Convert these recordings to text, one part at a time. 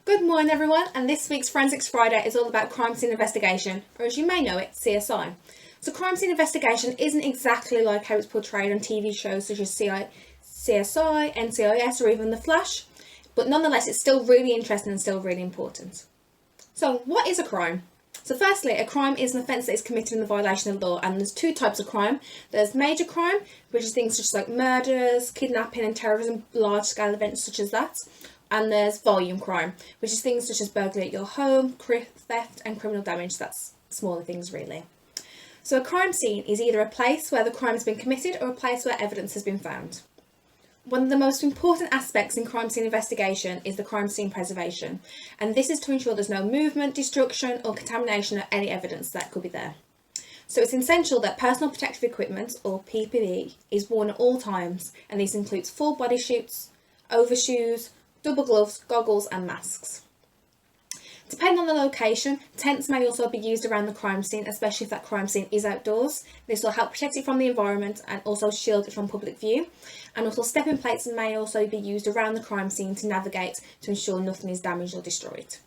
Good morning everyone, and this week's Forensics Friday is all about crime scene investigation, or as you may know it, CSI. So crime scene investigation isn't exactly like how it's portrayed on TV shows such as CSI, NCIS or even The Flash, but nonetheless it's still really interesting and still really important. So what is a crime? So firstly, a crime is an offence that is committed in the violation of law, and there's two types of crime. There's major crime, which is things such as like murders, kidnapping and terrorism, large scale events such as that. And there's volume crime, which is things such as burglary at your home, theft and criminal damage. That's smaller things really. So a crime scene is either a place where the crime has been committed or a place where evidence has been found. One of the most important aspects in crime scene investigation is the crime scene preservation, and this is to ensure there's no movement, destruction or contamination of any evidence that could be there. So it's essential that personal protective equipment, or PPE, is worn at all times, and these includes full body suits, overshoes, double gloves, goggles and masks. Depending on the location, tents may also be used around the crime scene, especially if that crime scene is outdoors. This will help protect it from the environment and also shield it from public view. And also stepping plates may also be used around the crime scene to navigate to ensure nothing is damaged or destroyed.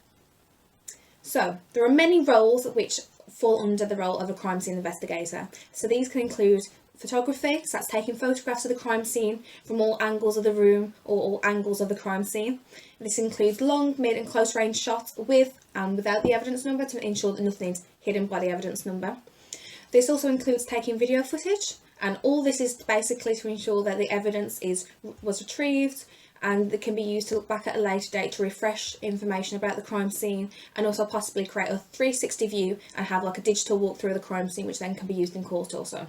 So there are many roles which fall under the role of a crime scene investigator. So these can include photography, so that's taking photographs of the crime scene from all angles of the room or all angles of the crime scene. This includes long, mid and close range shots with and without the evidence number to ensure that nothing is hidden by the evidence number. This also includes taking video footage, and all this is basically to ensure that the evidence was retrieved and that can be used to look back at a later date to refresh information about the crime scene, and also possibly create a 360 view and have like a digital walkthrough of the crime scene, which then can be used in court also.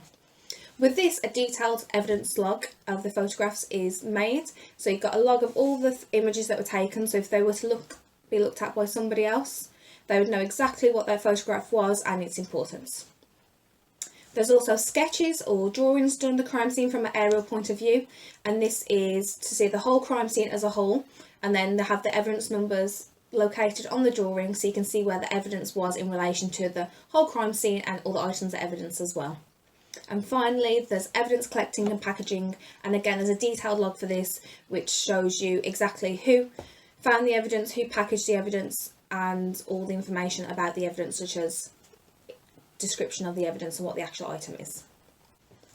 With this, a detailed evidence log of the photographs is made. So you've got a log of all the images that were taken. So if they were to be looked at by somebody else, they would know exactly what their photograph was and its importance. There's also sketches or drawings done of the crime scene from an aerial point of view. And this is to see the whole crime scene as a whole. And then they have the evidence numbers located on the drawing so you can see where the evidence was in relation to the whole crime scene and all the items of evidence as well. And finally, there's evidence collecting and packaging, and again there's a detailed log for this which shows you exactly who found the evidence, who packaged the evidence, and all the information about the evidence, such as description of the evidence and what the actual item is.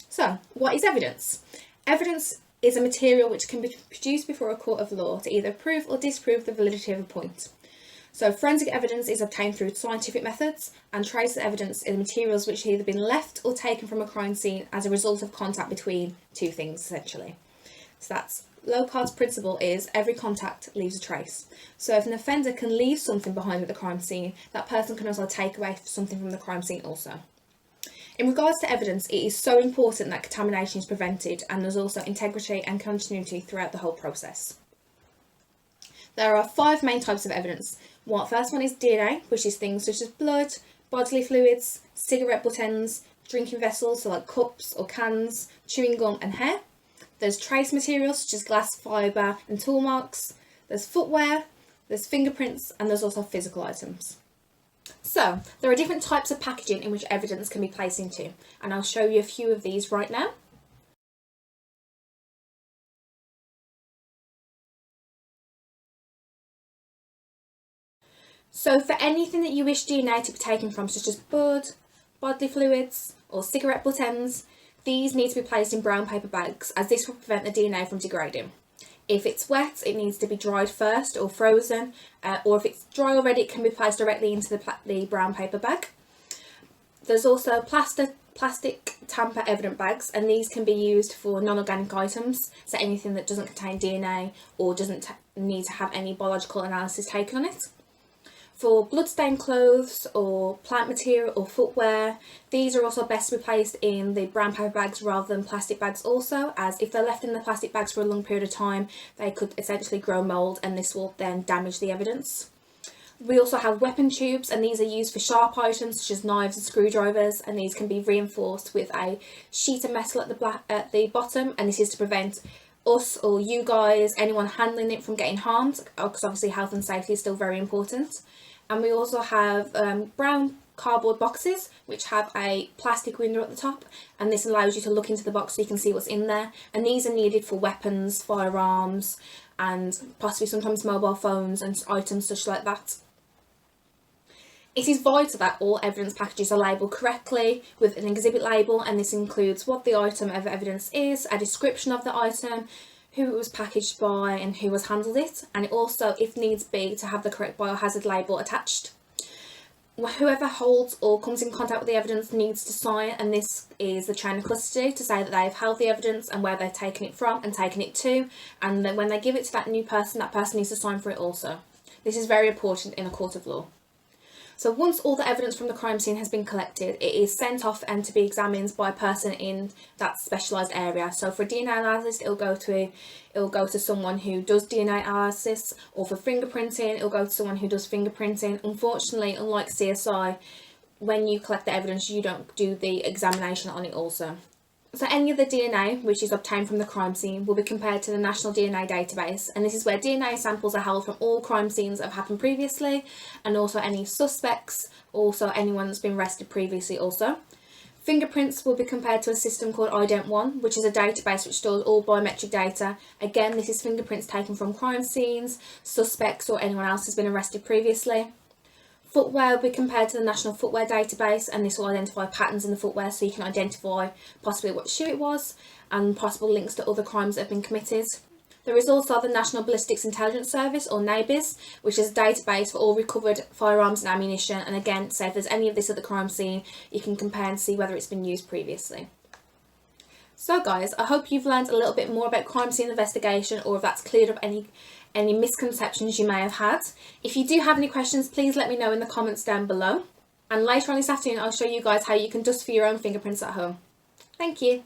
So, what is evidence? Evidence is a material which can be produced before a court of law to either prove or disprove the validity of a point. So forensic evidence is obtained through scientific methods, and trace evidence are materials which have either been left or taken from a crime scene as a result of contact between two things, essentially. So that's Locard's principle is every contact leaves a trace. So if an offender can leave something behind at the crime scene, that person can also take away something from the crime scene also. In regards to evidence, it is so important that contamination is prevented, and there's also integrity and continuity throughout the whole process. There are 5 main types of evidence. First one is DNA, which is things such as blood, bodily fluids, cigarette butt ends, drinking vessels, so like cups or cans, chewing gum and hair. There's trace materials such as glass, fibre and tool marks. There's footwear, there's fingerprints, and there's also physical items. So there are different types of packaging in which evidence can be placed into, and I'll show you a few of these right now. So for anything that you wish DNA to be taken from, such as blood, bodily fluids or cigarette butt ends, these need to be placed in brown paper bags, as this will prevent the DNA from degrading. If it's wet, it needs to be dried first or frozen, or if it's dry already, it can be placed directly into the brown paper bag. There's also plastic tamper evidence bags, and these can be used for non-organic items, so anything that doesn't contain DNA or doesn't need to have any biological analysis taken on it. For bloodstained clothes or plant material or footwear, these are also best to be placed in the brown paper bags rather than plastic bags also, as if they're left in the plastic bags for a long period of time, they could essentially grow mould, and this will then damage the evidence. We also have weapon tubes, and these are used for sharp items such as knives and screwdrivers, and these can be reinforced with a sheet of metal at the bottom, and this is to prevent us or you guys, anyone handling it, from getting harmed, because obviously health and safety is still very important. And we also have brown cardboard boxes which have a plastic window at the top, and this allows you to look into the box so you can see what's in there, and these are needed for weapons, firearms, and possibly sometimes mobile phones and items such like that. It is vital that all evidence packages are labelled correctly with an exhibit label, and this includes what the item of evidence is, a description of the item, who it was packaged by and who has handled it, and it also, if needs be, to have the correct biohazard label attached. Whoever holds or comes in contact with the evidence needs to sign, and this is the chain of custody to say that they've held the evidence and where they've taken it from and taken it to, and then when they give it to that new person, that person needs to sign for it also. This is very important in a court of law. So once all the evidence from the crime scene has been collected, it is sent off and to be examined by a person in that specialised area. So for DNA analysis, it'll go to someone who does DNA analysis, or for fingerprinting, it'll go to someone who does fingerprinting. Unfortunately, unlike CSI, when you collect the evidence, you don't do the examination on it also. So any of the DNA which is obtained from the crime scene will be compared to the National DNA Database, and this is where DNA samples are held from all crime scenes that have happened previously, and also any suspects, also anyone that's been arrested previously also. Fingerprints will be compared to a system called Ident1, which is a database which stores all biometric data. Again, this is fingerprints taken from crime scenes, suspects, or anyone else has been arrested previously. Footwear will be compared to the National Footwear Database, and this will identify patterns in the footwear so you can identify possibly what shoe it was and possible links to other crimes that have been committed. There is also the National Ballistics Intelligence Service, or NABIS, which is a database for all recovered firearms and ammunition, and again, say if there's any of this at the crime scene, you can compare and see whether it's been used previously. So guys, I hope you've learned a little bit more about crime scene investigation, or if that's cleared up any misconceptions you may have had. If you do have any questions, please let me know in the comments down below. And later on this afternoon, I'll show you guys how you can dust for your own fingerprints at home. Thank you.